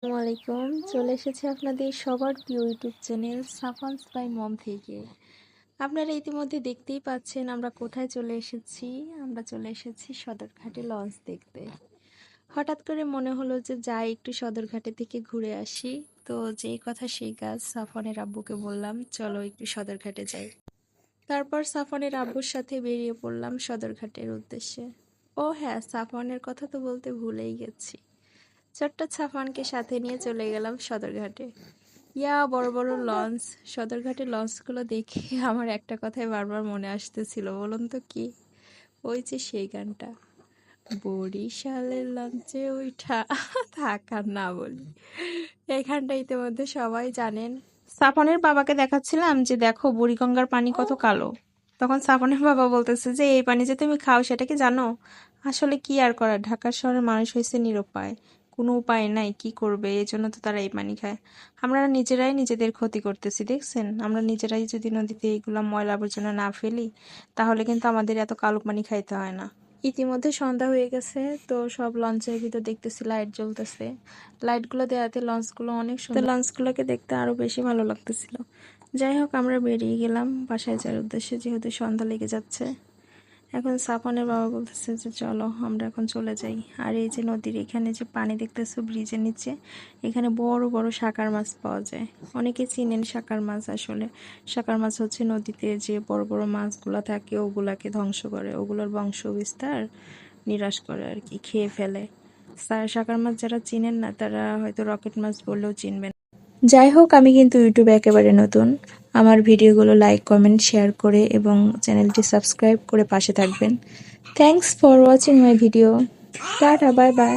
আসসালামু আলাইকুম। চলে এসেছি আপনাদের সবার প্রিয় ইউটিউব চ্যানেল সাফানস বাই মম থেকে। আপনারা ইতিমধ্যে দেখতেই পাচ্ছেন আমরা কোথায় চলে এসেছি। আমরা চলে এসেছি সদরঘাটে লঞ্চ দেখতে। হঠাৎ করে মনে হলো যে যাই একটু সদরঘাটে থেকে ঘুরে আসি। তো যেই কথা সেই কাজ, সাফনের আব্বুকে বললাম চলো একটু সদরঘাটে যাই। তারপর সাফনের আব্বুর সাথে বেরিয়ে পড়লাম সদরঘাটের উদ্দেশ্যে। ও হ্যাঁ, সাফনের কথা তো বলতে ভুলেই গেছি। ছোট্ট সাফানকে সাথে নিয়ে চলে গেলাম সদরঘাটে। বড় বড় লঞ্চ। সদরঘাটের লঞ্চগুলো দেখে আমার একটা কথাই বারবার মনে আসতেছিল, বলুন তো কি? ওই যে সেই গানটা, বরিশালের লঞ্চে উঠা থাক আর না বলি। এই গানটা ইতিমধ্যে সবাই জানেন। সাফনের বাবাকে দেখাচ্ছিলাম যে দেখো বুড়িগঙ্গার পানি কত কালো। তখন সাফনের বাবা বলতেছে যে এই পানি যে তুমি খাও সেটা কি জানো? আসলে কি আর করার, ঢাকা শহরের মানুষ হয়েছে নিরুপায়, কোনো উপায় নাই, কি করবে, এই জন্য তো তারা এই পানি খায়। আমরা নিজেরাই নিজেদের ক্ষতি করতেছি, দেখছেন? আমরা নিজেরাই যদি নদীতে এইগুলা ময়লা আবর্জনা না ফেলি তাহলে কিন্তু আমাদের এত কালো পানি খাইতে হয় না। ইতিমধ্যে সন্ধ্যা হয়ে গেছে, তো সব লঞ্চের ভিতর দেখতেছি লাইট জ্বলতেছে। লাইটগুলো দেওয়াতে লঞ্চগুলো অনেক সুন্দর, লঞ্চগুলোকে দেখতে আরো বেশি ভালো লাগতেছিল। যাই হোক, আমরা বেরিয়ে গেলাম বাসায় যাওয়ার উদ্দেশ্যে, যেহেতু সন্ধ্যা লেগে যাচ্ছে। এখন সাফনের বাবা বলতেছে যে চলো আমরা এখন চলে যাই। আর এই যে নদীর এখানে যে পানি দেখতেছো ব্রিজের নিচে, এখানে বড় বড় শাকার মাছ পাওয়া যায়। অনেকে চিনেন শাকার মাছ। আসলে শাকার মাছ হচ্ছে নদীতে যে বড় বড় মাছগুলা থাকে ওগুলাকে ধ্বংস করে, ওগুলোর বংশ বিস্তার নিরাশ করে আর কি, খেয়ে ফেলে। শাকার মাছ যারা চিনেন না তারা হয়তো রকেট মাছ বললেও চিনবেন। যাই হোক, আমি কিন্তু ইউটিউবে একেবারে নতুন। আমার ভিডিওগুলো লাইক, কমেন্ট, শেয়ার করে এবং চ্যানেলটি সাবস্ক্রাইব করে পাশে থাকবেন। Thanks for watching my video. Tata, bye bye.